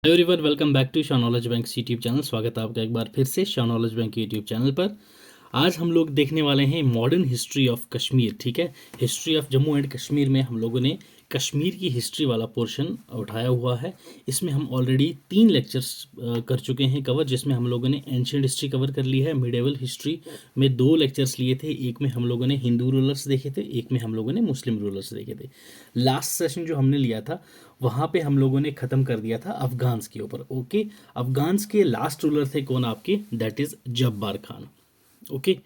Hello everyone, welcome back to Shah knowledge bank YouTube channel. स्वागत है आपका एक बार फिर से Shah knowledge bank YouTube channel पर। आज हम लोग देखने वाले हैं मॉडर्न हिस्ट्री ऑफ कश्मीर। ठीक है, history of Jammu and Kashmir में हम लोगों ने कश्मीर की हिस्ट्री वाला पोर्शन उठाया हुआ है। इसमें हम ऑलरेडी 3 लेक्चर्स कर चुके हैं कवर, जिसमें हम लोगों ने एंशियंट हिस्ट्री कवर कर ली है। मिडेवल हिस्ट्री में 2 लेक्चर्स लिए थे, एक में हम लोगों ने हिंदू रूलर्स देखे थे, एक में हम लोगों ने मुस्लिम रूलर्स देखे थे। लास्ट सेशन जो हमने लिया था वहाँ पे हम लोगों ने ख़त्म कर दिया था अफगान्स के ऊपर। ओके, अफगान्स के लास्ट रूलर थे कौन आपके? That is Jabbar Khan. Okay,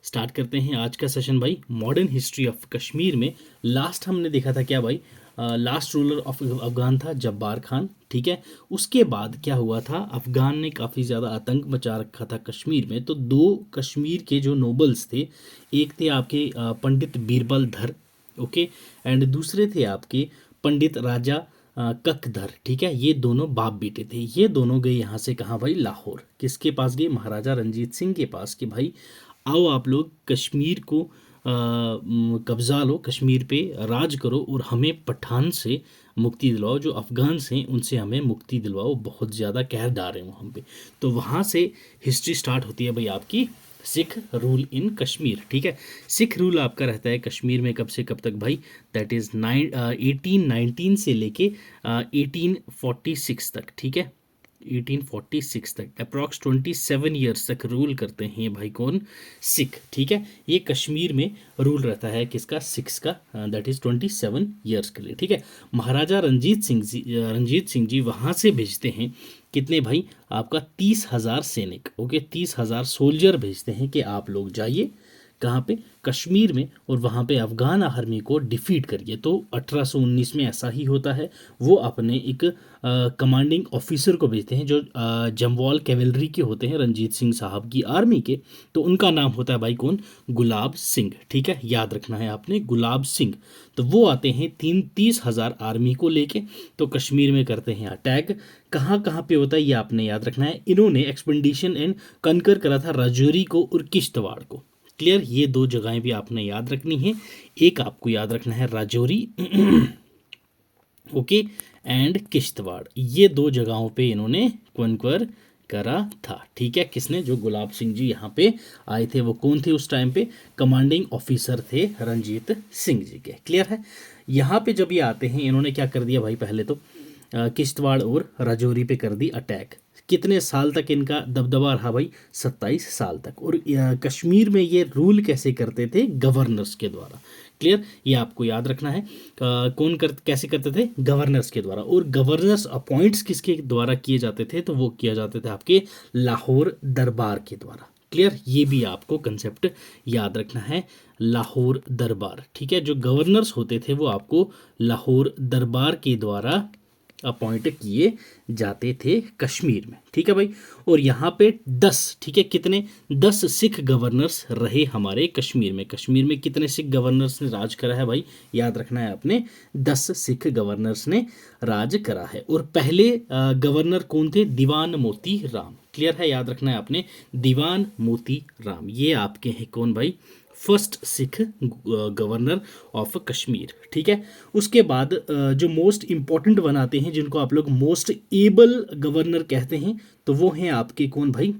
start करते हैं आज का सेशन भाई। मॉडर्न हिस्ट्री ऑफ कश्मीर में लास्ट हमने देखा था क्या भाई? लास्ट रूलर ऑफ अफगान था जब्बार खान। ठीक है, उसके बाद क्या हुआ था? अफगान ने काफ़ी ज़्यादा आतंक मचा रखा था कश्मीर में। तो 2 कश्मीर के जो नोबल्स थे, एक थे आपके पंडित बीरबल धर, ओके, एंड दूसरे थे आपके पंडित राजा ककधर। ठीक है, ये दोनों बाप बेटे थे। ये दोनों गए यहाँ से कहाँ भाई? लाहौर। किसके पास गए? महाराजा रंजीत सिंह के पास, कि भाई आओ आप लोग कश्मीर को कब्जा लो, कश्मीर पे राज करो और हमें पठान से मुक्ति दिलवाओ, जो अफगान्स हैं उनसे हमें मुक्ति दिलवाओ, बहुत ज़्यादा कहर डाल रहे हैं वो हम पे। तो वहाँ से हिस्ट्री स्टार्ट होती है भाई आपकी सिख रूल इन कश्मीर। ठीक है, सिख रूल आपका रहता है कश्मीर में कब से कब तक भाई? दैट इज़ 1819 से लेके 1846 तक। ठीक है, 1846 तक अप्रॉक्स 27 ईयर्स तक रूल करते हैं भाई कौन? सिख। ठीक है, ये कश्मीर में रूल रहता है किसका? सिख्स का। दैट इज़ 27 ईयर्स के लिए। ठीक है, महाराजा रंजीत सिंह जी वहाँ से भेजते हैं कितने भाई? आपका 30,000 सैनिक। ओके, 30,000 सोल्जर भेजते हैं कि आप लोग जाइए कहाँ पे? कश्मीर में, और वहाँ पे अफगान आर्मी को डिफीट करिए। तो 1819 में ऐसा ही होता है। वो अपने एक कमांडिंग ऑफिसर को भेजते हैं जो जम्वाल कैवेलरी के होते हैं, रंजीत सिंह साहब की आर्मी के। तो उनका नाम होता है भाई कौन? गुलाब सिंह। ठीक है, याद रखना है आपने, गुलाब सिंह। तो वो आते हैं 30,000 आर्मी को लेके, तो कश्मीर में करते हैं अटैक। कहाँ कहाँ पे होता है ये आपने याद रखना है। इन्होंने एक्सपेंडिशन एंड कनकर करा था राजौरी को और किश्तवाड़ को। क्लियर, ये 2 जगहें भी आपने याद रखनी है। एक आपको याद रखना है राजौरी ओके, एंड किश्तवाड़। ये 2 जगहों पे इन्होंने कनकर करा था। ठीक है, किसने? जो गुलाब सिंह जी यहाँ पे आए थे। वो कौन थे उस टाइम पे? कमांडिंग ऑफिसर थे रंजीत सिंह जी के। क्लियर है? यहाँ पे जब ये आते हैं, इन्होंने क्या कर दिया भाई? पहले तो किश्तवाड़ और राजौरी पे कर दी अटैक। कितने साल तक इनका दबदबा रहा भाई? 27 साल तक। और कश्मीर में ये रूल कैसे करते थे? गवर्नर्स के द्वारा। क्लियर, ये आपको याद रखना है। कैसे करते थे? गवर्नर्स के द्वारा। और गवर्नर्स अपॉइंट्स किसके द्वारा किए जाते थे? तो वो किया जाते थे आपके लाहौर दरबार के द्वारा। क्लियर, ये भी आपको कंसेप्ट याद रखना है, लाहौर दरबार। ठीक है, जो गवर्नर्स होते थे वो आपको लाहौर दरबार के द्वारा अपॉइंट किए जाते थे कश्मीर में। ठीक है भाई, और यहाँ पे 10, ठीक है, कितने? 10 सिख गवर्नर्स रहे हमारे कश्मीर में। कश्मीर में कितने सिख गवर्नर्स ने राज करा है भाई? याद रखना है आपने, 10 सिख गवर्नर्स ने राज करा है। और पहले गवर्नर कौन थे? दीवान मोती राम। क्लियर है, याद रखना है आपने, दीवान मोती राम। ये आपके हैं कौन भाई? First Sikh governor of Kashmir. ठीक है, उसके बाद जो मोस्ट इंपॉर्टेंट बनाते हैं, जिनको आप लोग मोस्ट एबल गवर्नर कहते हैं, तो वो हैं आपके कौन भाई?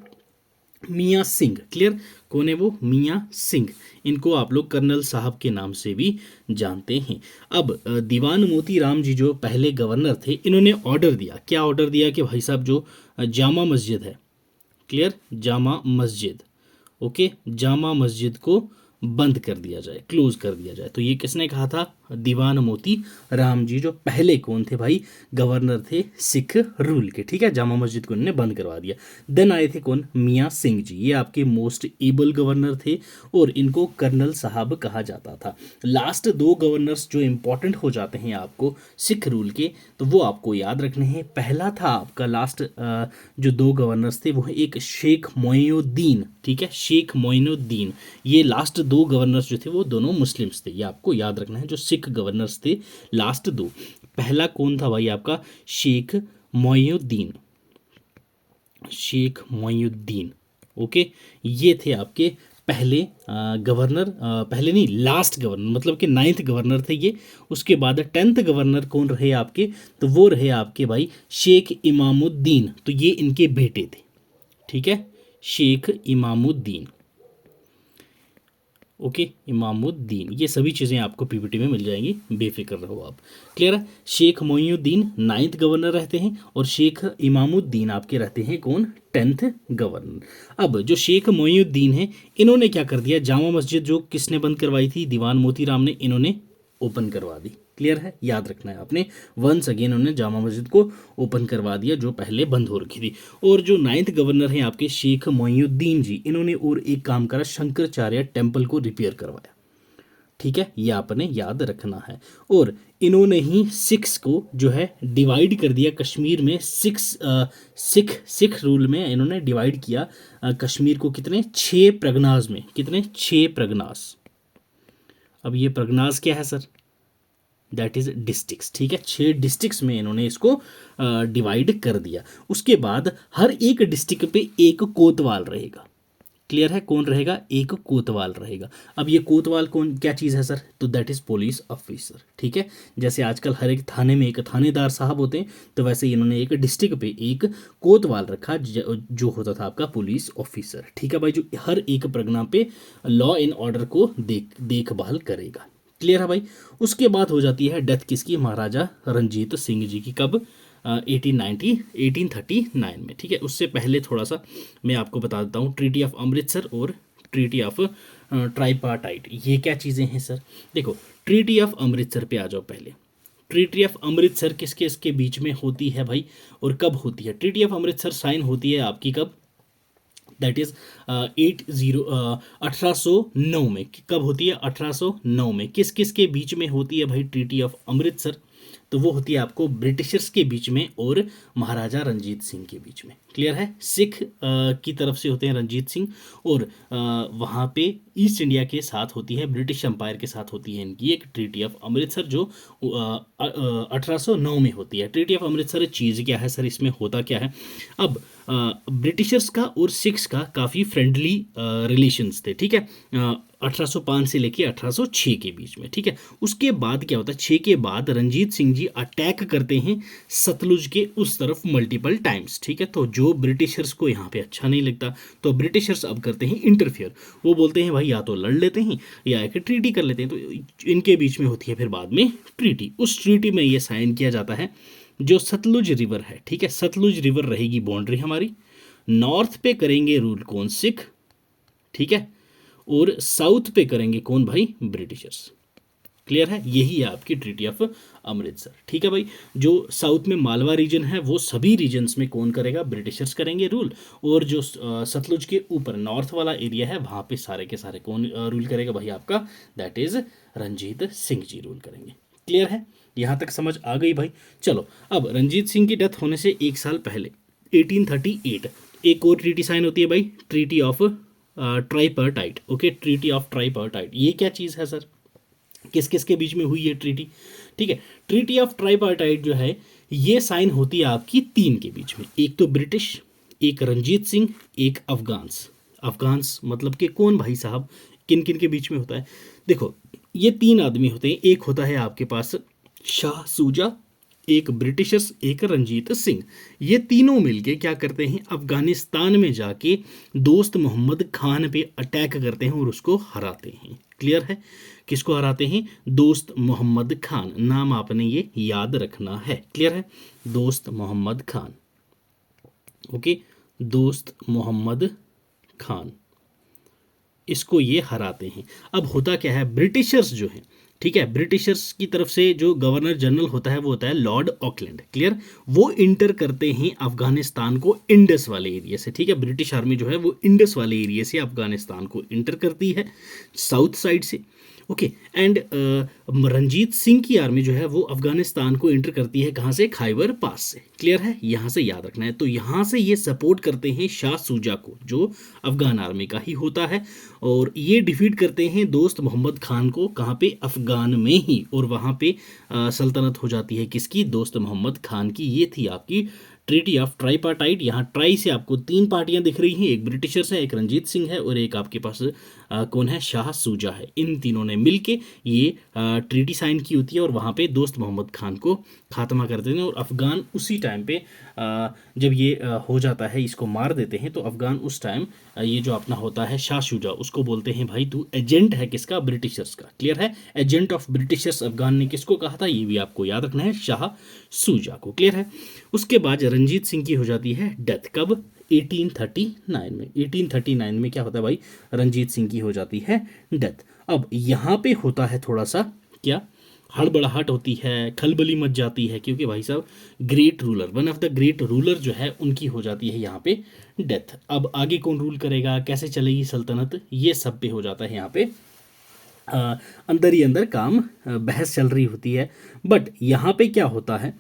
मियाँ सिंह। क्लियर, कौन है वो? मियाँ सिंह। इनको आप लोग कर्नल साहब के नाम से भी जानते हैं। अब दीवान मोती राम जी जो पहले गवर्नर थे, इन्होंने ऑर्डर दिया। क्या ऑर्डर दिया? कि भाई साहब जो जामा मस्जिद है, क्लियर, जामा मस्जिद, ओके, जामा मस्जिद को बंद कर दिया जाए, क्लोज कर दिया जाए। तो ये किसने कहा था? दीवान मोती राम जी, जो पहले कौन थे भाई? गवर्नर थे सिख रूल के। ठीक है, जामा मस्जिद को इन्होंने बंद करवा दिया। देन आए थे कौन? मियाँ सिंह जी। ये आपके मोस्ट एबल गवर्नर थे और इनको कर्नल साहब कहा जाता था। लास्ट 2 गवर्नर्स जो इंपॉर्टेंट हो जाते हैं आपको सिख रूल के, तो वो आपको याद रखने हैं। पहला था आपका लास्ट जो 2 गवर्नर्स थे, वो एक शेख मोइनुद्दीन। ठीक है, शेख मोइनुद्दीन। ये लास्ट 2 गवर्नर्स जो थे वो दोनों मुस्लिम्स थे। ये आपको याद रखना है, जो सिख गवर्नर्स थे लास्ट 2। पहला कौन था भाई आपका? शेख मोइनुद्दीन, शेख मोइनुद्दीन। ओके, ये थे आपके पहले गवर्नर, पहले नहीं, लास्ट गवर्नर, मतलब कि 9th गवर्नर थे ये। उसके बाद 10th गवर्नर कौन रहे आपके, तो वो रहे आपके भाई शेख इमामुद्दीन। तो ये इनके बेटे थे, ठीक है, शेख इमामुद्दीन। ओके, इमामुद्दीन, ये सभी चीज़ें आपको पीपीटी में मिल जाएंगी, बेफिक्र रहो आप। क्लियर है। शेख मोइनुद्दीन 9th गवर्नर रहते हैं और शेख इमामुद्दीन आपके रहते हैं कौन, 10th गवर्नर। अब जो शेख मोइनुद्दीन है, इन्होंने क्या कर दिया, जामा मस्जिद जो किसने बंद करवाई थी, दीवान मोतीराम ने, इन्होंने ओपन करवा दी। क्लियर है, याद रखना है आपने, वंस अगेन उन्होंने जामा मस्जिद को ओपन करवा दिया जो पहले बंद हो रखी थी। और जो 9th गवर्नर हैं आपके शेख मोइनुद्दीन जी, इन्होंने और एक काम करा, शंकराचार्य टेम्पल को रिपेयर करवाया। ठीक है, ये आपने याद रखना है। और इन्होंने ही सिख्स को जो है डिवाइड कर दिया कश्मीर में, सिख रूल में इन्होंने डिवाइड किया कश्मीर को, कितने, 6 प्रगनाज में, कितने, 6 प्रगनास। अब ये प्रगनास क्या है सर, दैट इज डिस्ट्रिक्ट्स। ठीक है, 6 डिस्ट्रिक्ट्स में इन्होंने इसको डिवाइड कर दिया। उसके बाद हर एक डिस्ट्रिक्ट पे एक कोतवाल रहेगा। क्लियर है, कौन रहेगा, एक कोतवाल रहेगा। अब ये कोतवाल कौन, क्या चीज़ है सर, तो दैट इज़ पुलिस ऑफिसर। ठीक है, जैसे आजकल हर एक थाने में एक थानेदार साहब होते हैं, तो वैसे इन्होंने एक डिस्ट्रिक्ट पे एक कोतवाल रखा जो होता था आपका पुलिस ऑफिसर। ठीक है भाई, जो हर एक परगना पे लॉ एंड ऑर्डर को देखभाल करेगा। क्लियर है भाई। उसके बाद हो जाती है डेथ किसकी, महाराजा रंजीत सिंह जी की। कब, 1839 में। ठीक है, उससे पहले थोड़ा सा मैं आपको बता देता हूँ, ट्रीटी ऑफ अमृतसर और ट्रीटी ऑफ ट्राइपार्टाइट, ये क्या चीज़ें हैं सर। देखो, ट्रीटी ऑफ अमृतसर पे आ जाओ पहले। ट्रीटी ऑफ अमृतसर किसके इसके बीच में होती है भाई, और कब होती है। ट्रीटी ऑफ अमृतसर साइन होती है आपकी कब, दैट इज 1809 में। कब होती है, 1809 में। किस किस के बीच में होती है भाई ट्रीटी ऑफ अमृतसर, तो वो होती है आपको ब्रिटिशर्स के बीच में और महाराजा रंजीत सिंह के बीच में। क्लियर है, सिख की तरफ से होते हैं रंजीत सिंह, और वहाँ पे ईस्ट इंडिया के साथ होती है, ब्रिटिश एम्पायर के साथ होती है इनकी एक ट्रीटी ऑफ अमृतसर, जो 1809 में होती है। ट्रीटी ऑफ अमृतसर चीज़ क्या है सर, इसमें होता क्या है। अब ब्रिटिशर्स का और सिख्स का काफ़ी फ्रेंडली रिलेशंस थे। ठीक है, 1805 से लेके 1806 के बीच में। ठीक है, उसके बाद क्या होता है, 6 के बाद रंजीत सिंह जी अटैक करते हैं सतलुज के उस तरफ मल्टीपल टाइम्स। ठीक है, तो जो ब्रिटिशर्स को यहाँ पे अच्छा नहीं लगता, तो ब्रिटिशर्स अब करते हैं इंटरफियर। वो बोलते हैं भाई या तो लड़ लेते हैं या एक ट्रीटी कर लेते हैं, तो इनके बीच में होती है फिर बाद में ट्रीटी। उस ट्रीटी में ये साइन किया जाता है, जो सतलुज रिवर है। ठीक है, सतलुज रिवर रहेगी बाउंड्री हमारी, नॉर्थ पे करेंगे रूल कौन, सिख। ठीक है, और साउथ पे करेंगे कौन भाई, ब्रिटिशर्स। क्लियर है, यही है आपकी ट्रीटी ऑफ अमृतसर। ठीक है भाई, जो साउथ में मालवा रीजन है वो सभी रीजन्स में कौन करेगा, ब्रिटिशर्स करेंगे रूल, और जो सतलुज के ऊपर नॉर्थ वाला एरिया है वहाँ पे सारे के सारे कौन रूल करेगा भाई आपका, that is Ranjit Singh ji rule करेंगे। क्लियर है, यहाँ तक समझ आ गई भाई। चलो, अब रंजीत सिंह की डेथ होने से 1 साल पहले 1838 एक और ट्रीटी साइन होती है भाई, treaty of tripartite. Okay, treaty of tripartite, ये क्या चीज़ है सर, किस किस के बीच में हुई है ट्रीटी। ठीक है, ट्रीटी ऑफ ट्राइपार्टाइट जो है ये साइन होती है आपकी 3 के बीच में, एक तो ब्रिटिश, एक रंजीत सिंह, एक अफगान्स। अफगान्स मतलब कि कौन भाई साहब, किन किन के बीच में होता है। देखो, ये 3 आदमी होते हैं, एक होता है आपके पास शाह सूजा, एक ब्रिटिशर्स, एक रंजीत सिंह। ये तीनों मिलके क्या करते हैं, अफगानिस्तान में जाके दोस्त मोहम्मद खान पे अटैक करते हैं और उसको हराते हैं। क्लियर है, किसको हराते हैं, दोस्त मोहम्मद खान, नाम आपने ये याद रखना है। क्लियर है, दोस्त मोहम्मद खान। ओके, दोस्त मोहम्मद खान, इसको ये हराते हैं। अब होता क्या है, ब्रिटिशर्स जो हैं, ठीक है, ब्रिटिशर्स की तरफ से जो गवर्नर जनरल होता है वो होता है लॉर्ड ऑकलैंड। क्लियर, वो इंटर करते हैं अफगानिस्तान को इंडस वाले एरिया से। ठीक है, ब्रिटिश आर्मी जो है वो इंडस वाले एरिया से अफगानिस्तान को इंटर करती है, साउथ साइड से। ओके, एंड रंजीत सिंह की आर्मी जो है वो अफगानिस्तान को इंटर करती है कहाँ से, खाइबर पास से। क्लियर है, यहाँ से याद रखना है। तो यहाँ से ये सपोर्ट करते हैं शाह सूजा को, जो अफगान आर्मी का ही होता है, और ये डिफीट करते हैं दोस्त मोहम्मद खान को, कहाँ पे, अफगान में ही, और वहाँ पे सल्तनत हो जाती है किसकी, दोस्त मोहम्मद खान की। ये थी आपकी ट्रीटी ऑफ ट्राईपार्टाइट, यहाँ ट्राई से आपको 3 पार्टियां दिख रही हैं, एक ब्रिटिशर्स है, एक रंजीत सिंह है और एक आपके पास कौन है, शाह सूजा है। इन तीनों ने मिलके ये ट्रीटी साइन की होती है और वहाँ पे दोस्त मोहम्मद खान को खात्मा कर देते हैं और अफगान उसी टाइम पे जब ये हो जाता है, इसको मार देते हैं, तो अफगान उस टाइम ये जो अपना होता है शाह शुजा, उसको बोलते हैं भाई तू एजेंट है किसका, ब्रिटिशर्स का। क्लियर है, एजेंट ऑफ ब्रिटिशर्स अफगान ने किसको कहा था, ये भी आपको याद रखना है, शाह शुजा को। क्लियर है। उसके बाद रंजीत सिंह की हो जाती है डेथ, कब, 1839 में। 1839 में क्या होता है भाई, रंजीत सिंह की हो जाती है डेथ। अब यहाँ पे होता है थोड़ा सा क्या, हड़बड़ाहट होती है, खलबली मच जाती है, क्योंकि भाई साहब great ruler, one of the great ruler जो है उनकी हो जाती है यहाँ पे डेथ। अब आगे कौन रूल करेगा, कैसे चलेगी सल्तनत, ये सब पे हो जाता है यहाँ पे अंदर ही अंदर काम, बहस चल रही होती है। बट यहाँ पे क्या होता है,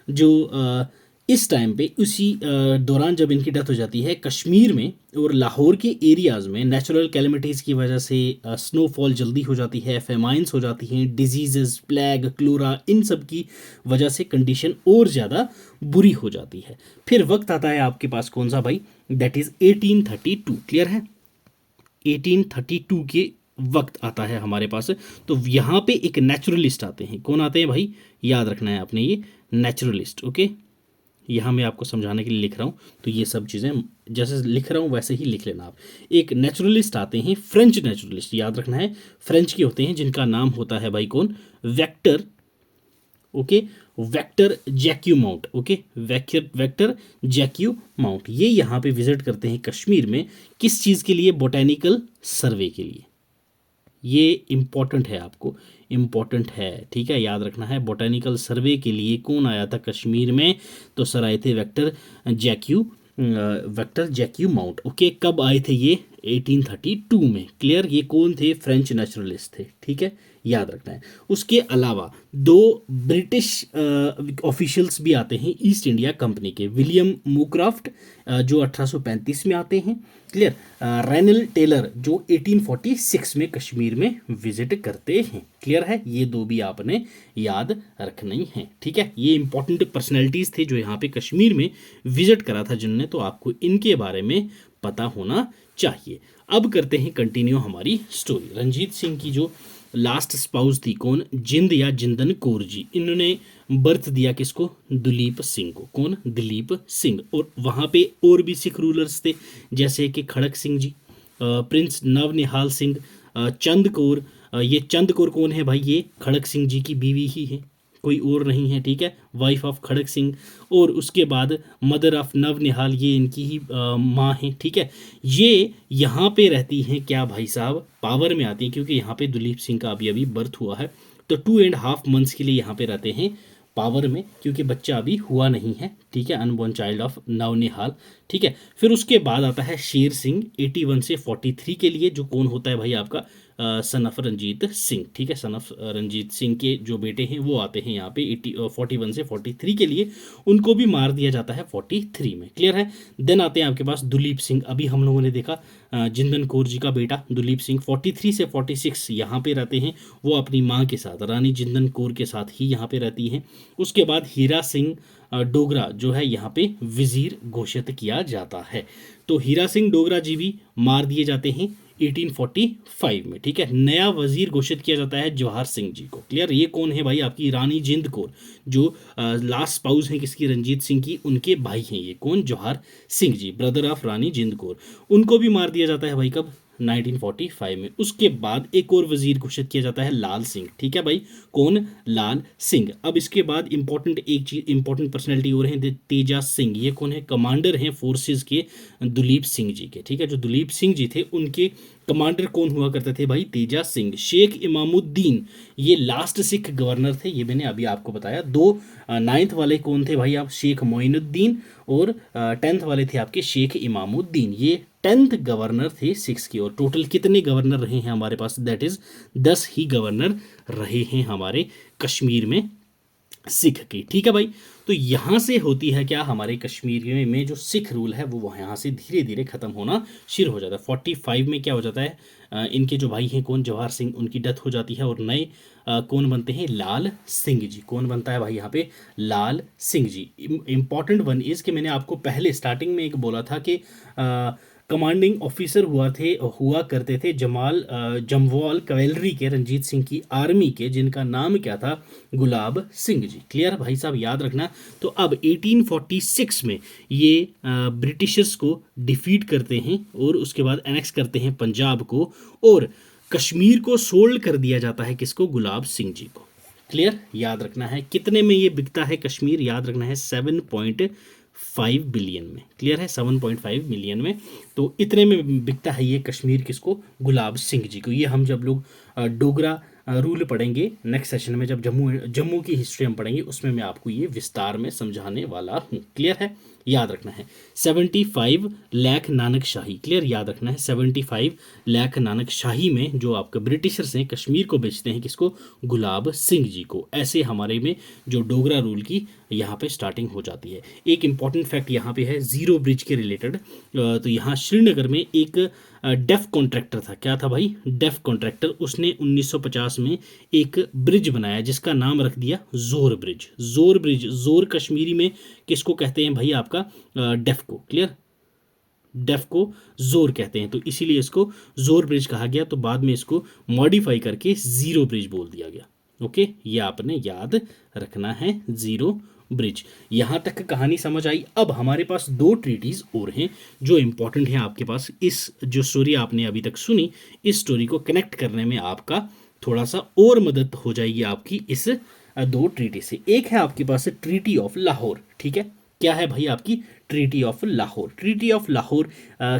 जो इस टाइम पे उसी दौरान जब इनकी डेथ हो जाती है, कश्मीर में और लाहौर के एरियाज़ में नेचुरल कैलेमिटीज़ की वजह से स्नोफॉल जल्दी हो जाती है, फेमाइंस हो जाती हैं, डिजीज़, प्लेग, क्लोरा, इन सब की वजह से कंडीशन और ज़्यादा बुरी हो जाती है। फिर वक्त आता है आपके पास कौन सा भाई, दैट इज़ 1832। क्लियर है, 1832 के वक्त आता है हमारे पास। तो यहाँ पे एक नेचुरलिस्ट आते हैं, कौन आते हैं भाई, याद रखना है आपने, ये नेचुरलिस्ट। ओके, यहाँ मैं आपको समझाने के लिए लिख रहा हूँ, तो ये सब चीज़ें जैसे लिख रहा हूँ वैसे ही लिख लेना आप। एक नेचुरलिस्ट आते हैं, फ्रेंच नेचुरलिस्ट, याद रखना है, फ्रेंच के होते हैं, जिनका नाम होता है भाई कौन, वेक्टर। ओके, वेक्टर जैक्यू माउंट। ओके, वेक्टर जैक्यू माउंट, ये यहाँ पे विजिट करते हैं कश्मीर में, किस चीज़ के लिए, बोटेनिकल सर्वे के लिए। ये इम्पॉर्टेंट है, आपको इम्पॉर्टेंट है, ठीक है, याद रखना है। बोटेनिकल सर्वे के लिए कौन आया था कश्मीर में, तो सर आए थे वेक्टर जैक्यू माउंट। ओके, कब आए थे ये, 1832 में। क्लियर, ये कौन थे, फ्रेंच नेचुरलिस्ट थे, ठीक है, याद रखना है। उसके अलावा 2 ब्रिटिश ऑफिशियल्स भी आते हैं ईस्ट इंडिया कंपनी के, विलियम मूक्राफ्ट जो 1835 में आते हैं। क्लियर, रेनल टेलर जो 1846 में कश्मीर में विजिट करते हैं। क्लियर है, ये 2 भी आपने याद रखनी है, ठीक है। ये इंपॉर्टेंट पर्सनैलिटीज़ थे जो यहाँ पे कश्मीर में विजिट करा था जिनने, तो आपको इनके बारे में पता होना चाहिए। अब करते हैं कंटिन्यू हमारी स्टोरी। रंजीत सिंह की जो लास्ट स्पाउस थी कौन, जिंद या जिंदन कौर जी, इन्होंने बर्थ दिया किसको, दुलीप सिंह को। कौन, दिलीप सिंह। और वहाँ पे और भी सिख रूलर्स थे, जैसे कि खड़क सिंह जी, प्रिंस नवनिहाल सिंह, चंद कौर। ये चंद कौर कौन है भाई, ये खड़क सिंह जी की बीवी ही है, कोई और नहीं है, ठीक है, वाइफ ऑफ खड़क सिंह। और उसके बाद मदर ऑफ नवनिहाल, ये इनकी ही माँ है, ठीक है। ये यहाँ पे रहती हैं क्या भाई साहब, पावर में आती हैं, क्योंकि यहाँ पे दुलीप सिंह का अभी अभी बर्थ हुआ है, तो 2.5 मंथ्स के लिए यहाँ पे रहते हैं पावर में, क्योंकि बच्चा अभी हुआ नहीं है, ठीक है, अनबॉर्न चाइल्ड ऑफ नवनिहाल, ठीक है। फिर उसके बाद आता है शेर सिंह 81 से 43 के लिए, जो कौन होता है भाई आपका, सन ऑफ रंजीत सिंह, ठीक है, सन ऑफ रंजीत सिंह के जो बेटे हैं वो आते हैं यहाँ पे 41 से 43 के लिए, उनको भी मार दिया जाता है 43 में। क्लियर है। देन आते हैं आपके पास दुलीप सिंह, अभी हम लोगों ने देखा जिंदन कौर जी का बेटा दुलीप सिंह, 43 से 46 यहाँ पे रहते हैं, वो अपनी माँ के साथ, रानी जिंदन कौर के साथ ही यहाँ पे रहती हैं। उसके बाद हीरा सिंह डोगरा जो है यहाँ पे वजीर घोषित किया जाता है, तो हीरा सिंह डोगरा जी भी मार दिए जाते हैं 1845 में, ठीक है। नया वजीर घोषित किया जाता है जवाहर सिंह जी को। क्लियर, ये कौन है भाई, आपकी रानी जिंद कौर, जो लास्ट स्पाउस हैं किसकी, रंजीत सिंह की, उनके भाई हैं ये कौन, जवाहर सिंह जी, ब्रदर ऑफ रानी जिंद कौर। उनको भी मार दिया जाता है भाई कब, 1945 में। उसके बाद एक और वजीर घोषित किया जाता है लाल सिंह, ठीक है भाई, कौन, लाल सिंह। अब इसके बाद इंपॉर्टेंट एक चीज, इंपॉर्टेंट पर्सनैलिटी और है तेजा सिंह, ये कौन है, कमांडर हैं फोर्सेस के दुलीप सिंह जी के, ठीक है। जो दुलीप सिंह जी थे उनके कमांडर कौन हुआ करते थे भाई, तेजा सिंह। शेख इमामुद्दीन, ये लास्ट सिख गवर्नर थे, ये मैंने अभी आपको बताया। 9th वाले कौन थे भाई आप, शेख मोइनुद्दीन, और 10th वाले थे आपके शेख इमामुद्दीन। ये 10th गवर्नर थे सिक्स की। और टोटल कितने गवर्नर रहे हैं हमारे पास, दैट इज 10 ही गवर्नर रहे हैं हमारे कश्मीर में सिख की, ठीक है भाई। तो यहाँ से होती है क्या, हमारे कश्मीर में जो सिख रूल है वो यहाँ से धीरे धीरे ख़त्म होना शुरू हो जाता है। 45 में क्या हो जाता है, इनके जो भाई हैं कौन, जवाहर सिंह, उनकी डेथ हो जाती है और नए कौन बनते हैं, लाल सिंह जी। कौन बनता है भाई यहाँ पे, लाल Singh ji. Important one is कि मैंने आपको पहले स्टार्टिंग में एक बोला था कि कमांडिंग ऑफिसर हुआ करते थे जमवाल कैवेलरी के, रंजीत सिंह की आर्मी के, जिनका नाम क्या था, गुलाब सिंह जी। क्लियर भाई साहब, याद रखना। तो अब 1846 में ये ब्रिटिशर्स को डिफीट करते हैं और उसके बाद एनेक्स करते हैं पंजाब को, और कश्मीर को सोल्ड कर दिया जाता है किसको, गुलाब सिंह जी को। क्लियर, याद रखना है। कितने में ये बिकता है कश्मीर, याद रखना है 7.5 बिलियन में। क्लियर है, 7.5 मिलियन में। तो इतने में बिकता है ये कश्मीर किसको, गुलाब सिंह जी को। ये हम जब लोग डोगरा रूल पढ़ेंगे नेक्स्ट सेशन में, जब जम्मू की हिस्ट्री हम पढ़ेंगे, उसमें मैं आपको ये विस्तार में समझाने वाला हूँ। क्लियर है, याद रखना है। 75 लाख नानक शाही, क्लियर, याद रखना है। 75 लाख नानक शाही में जो आपके ब्रिटिशर्स हैं कश्मीर को बेचते हैं किसको, गुलाब सिंह जी को। ऐसे हमारे में जो डोगरा रूल की यहाँ पे स्टार्टिंग हो जाती है। एक इंपॉर्टेंट फैक्ट यहाँ पे है जीरो ब्रिज के रिलेटेड। तो यहाँ श्रीनगर में एक डेफ कॉन्ट्रैक्टर था। क्या था भाई, डेफ कॉन्ट्रैक्टर। उसने 1950 में एक ब्रिज बनाया जिसका नाम रख दिया जोर ब्रिज। जोर ब्रिज, जोर कश्मीरी में किसको कहते हैं भाई, आपका डेफ को। क्लियर, डेफ को जोर कहते हैं, तो इसीलिए इसको जोर ब्रिज कहा गया। तो बाद में इसको मॉडिफाई करके जीरो ब्रिज बोल दिया गया। ओके, ये आपने याद रखना है, जीरो ब्रिज। यहाँ तक कहानी समझ आई। अब हमारे पास दो ट्रीटीज और हैं जो इंपॉर्टेंट हैं आपके पास। इस जो स्टोरी आपने अभी तक सुनी, इस स्टोरी को कनेक्ट करने में आपका थोड़ा सा और मदद हो जाएगी आपकी इस दो ट्रीटी से। एक है आपके पास ट्रीटी ऑफ लाहौर। ठीक है, क्या है भाई आपकी treaty of Lahore. Treaty of Lahore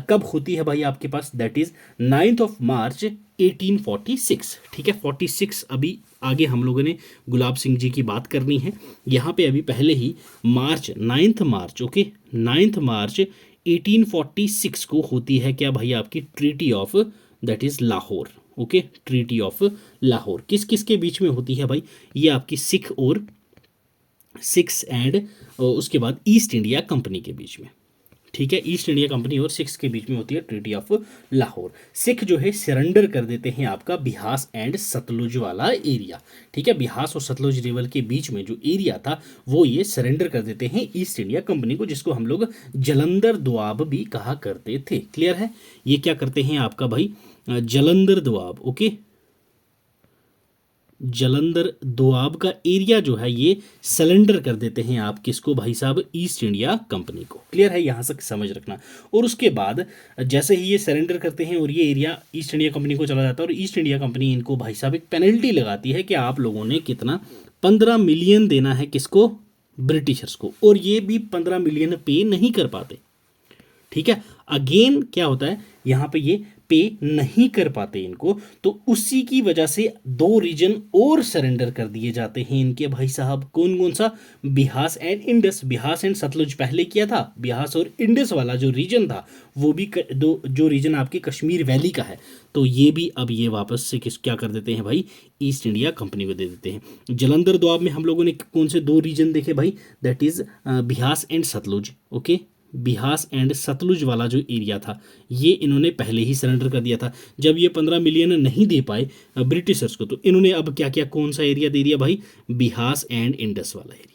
कब होती है भाई आपके पास, दैट इज 9 मार्च 1846। ठीक है, 46। अभी आगे हम लोगों ने गुलाब सिंह जी की बात करनी है। यहाँ पे अभी पहले ही 9 मार्च, ओके, 9 मार्च 1846 को होती है क्या भाई आपकी treaty of, that is Lahore. Okay, treaty of Lahore किस किस के बीच में होती है भाई, ये आपकी सिक्स एंड उसके बाद ईस्ट इंडिया कंपनी के बीच में। ठीक है, ईस्ट इंडिया कंपनी और सिक्स के बीच में होती है ट्रीटी ऑफ लाहौर। सिख जो है सरेंडर कर देते हैं आपका बिहास एंड सतलुज वाला एरिया। ठीक है, बिहास और सतलुज रिवर के बीच में जो एरिया था वो ये सरेंडर कर देते हैं ईस्ट इंडिया कंपनी को, जिसको हम लोग जलंधर दोआब भी कहा करते थे। क्लियर है, ये क्या करते हैं आपका भाई, जलंधर दोआब। ओके, जलंधर दोआब का एरिया जो है ये सरेंडर कर देते हैं आप किसको भाई साहब, ईस्ट इंडिया कंपनी को। क्लियर है, यहाँ तक समझ रखना। और उसके बाद जैसे ही ये सरेंडर करते हैं और ये एरिया ईस्ट इंडिया कंपनी को चला जाता है, और ईस्ट इंडिया कंपनी इनको भाई साहब एक पेनल्टी लगाती है कि आप लोगों ने कितना, 15 मिलियन देना है किसको, ब्रिटिशर्स को। और ये भी 15 मिलियन पे नहीं कर पाते। ठीक है, अगेन क्या होता है यहाँ पे, ये पे नहीं कर पाते इनको, तो उसी की वजह से दो रीजन और सरेंडर कर दिए जाते हैं इनके भाई साहब। कौन कौन सा, बिहास एंड इंडस। बिहास एंड सतलुज पहले किया था, बिहास और इंडस वाला जो रीजन था वो भी दो जो रीजन आपके कश्मीर वैली का है, तो ये भी अब ये वापस से क्या कर देते हैं भाई, ईस्ट इंडिया कंपनी को दे देते हैं। जलंधर दोआब में हम लोगों ने कौन से दो रीजन देखे भाई, that is Beas and Sutlej. Okay, Beas and Sutlej वाला जो एरिया था ये इन्होंने पहले ही सरेंडर कर दिया था। जब ये 15 मिलियन नहीं दे पाए ब्रिटिशर्स को, तो इन्होंने अब क्या किया, कौन सा एरिया दे दिया भाई, बिहास एंड इंडस वाला एरिया।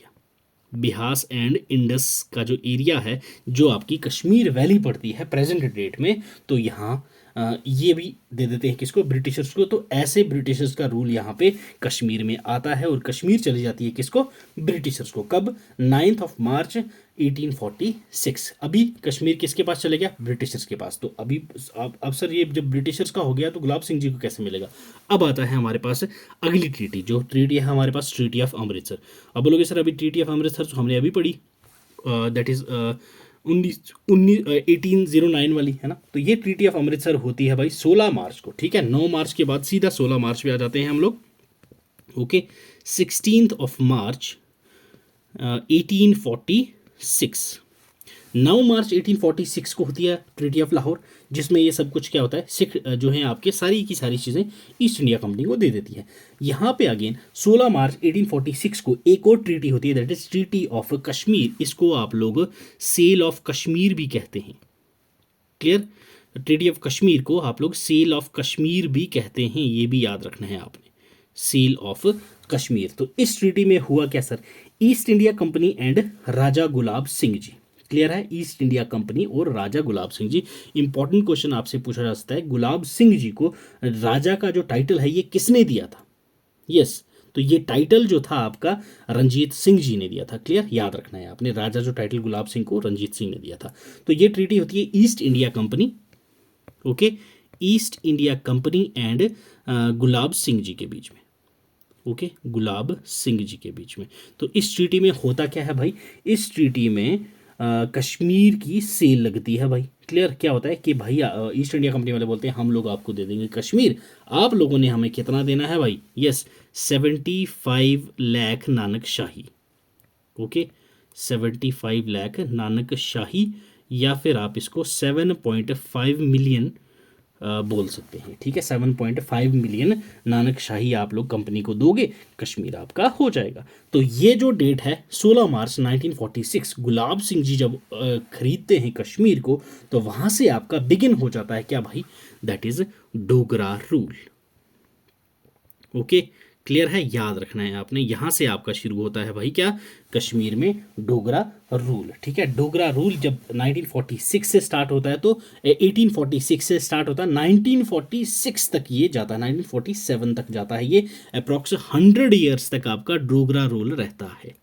बिहास एंड इंडस का जो एरिया है, जो आपकी कश्मीर वैली पड़ती है प्रेजेंट डेट में, तो यहाँ ये भी दे देते हैं किसको, ब्रिटिशर्स को। तो ऐसे ब्रिटिशर्स का रूल यहाँ पे कश्मीर में आता है और कश्मीर चली जाती है किसको, ब्रिटिशर्स को। कब, 9 मार्च 1846। अभी कश्मीर किसके पास चले गया, ब्रिटिशर्स के पास। तो अभी अब सर ये जब ब्रिटिशर्स का हो गया तो गुलाब सिंह जी को कैसे मिलेगा। अब आता है हमारे पास अगली ट्रीटी, जो ट्रीटी है हमारे पास, ट्रीटी ऑफ अमृतसर। अब बोलोगे सर अभी ट्रीटी ऑफ अमृतसर तो हमने अभी पढ़ी, दैट इज 1809 वाली है ना। तो ये ट्रीटी ऑफ अमृतसर होती है भाई 16 मार्च को। ठीक है, 9 मार्च के बाद सीधा 16 मार्च पे आ जाते हैं हम लोग। ओके, 16 मार्च 1846। 9 मार्च 1846 को होती है ट्रीटी ऑफ लाहौर, जिसमें ये सब कुछ क्या होता है, सिख जो हैं आपके सारी की सारी चीज़ें ईस्ट इंडिया कंपनी को दे देती है। यहाँ पे अगेन 16 मार्च 1846 को एक और ट्रीटी होती है, that is treaty of Kashmir. इसको आप लोग सेल ऑफ कश्मीर भी कहते हैं। क्लियर? ट्रीटी ऑफ कश्मीर को आप लोग सेल ऑफ कश्मीर भी कहते हैं, ये भी याद रखना है आपने, सेल ऑफ कश्मीर। तो इस ट्रीटी में हुआ क्या sir, East India Company and Raja Gulab Singh ji. Clear है? ईस्ट इंडिया कंपनी और राजा गुलाब सिंह जी। इंपॉर्टेंट क्वेश्चन आपसे पूछा जा सकता है, गुलाब सिंह जी को राजा का जो टाइटल है ये किसने दिया था? यस, तो ये टाइटल जो था आपका रंजीत सिंह जी ने दिया था। क्लियर? याद रखना है आपने, राजा जो टाइटल गुलाब सिंह को रंजीत सिंह ने दिया था। तो ये ट्रीटी होती है East India Company, okay, East India Company and Gulab Singh ji के बीच में, ओके, गुलाब सिंह जी के बीच में। तो इस ट्रीटी में होता क्या है भाई, इस ट्रीटी में कश्मीर की सेल लगती है भाई। क्लियर? क्या होता है कि भाई ईस्ट इंडिया कंपनी वाले बोलते हैं हम लोग आपको दे देंगे कश्मीर, आप लोगों ने हमें कितना देना है भाई? यस, 75 लाख नानक शाही, ओके, 75 लाख नानक शाही, या फिर आप इसको 7.5 मिलियन बोल सकते हैं। ठीक है, 7.5 मिलियन नानक शाही आप लोग कंपनी को दोगे, कश्मीर आपका हो जाएगा। तो ये जो डेट है 16 मार्च 1946, गुलाब सिंह जी जब खरीदते हैं कश्मीर को, तो वहाँ से आपका बिगिन हो जाता है क्या भाई? That is Dogra rule. Okay, clear है? याद रखना है आपने, यहां से आपका शुरू होता है भाई क्या? कश्मीर में डोगरा रूल। ठीक है, डोगरा रूल जब 1946 से स्टार्ट होता है, तो 1846 से स्टार्ट होता है, 1946 तक ये जाता है, 1947 तक जाता है ये। अप्रॉक्स 100 ईयर्स तक आपका डोगरा रूल रहता है।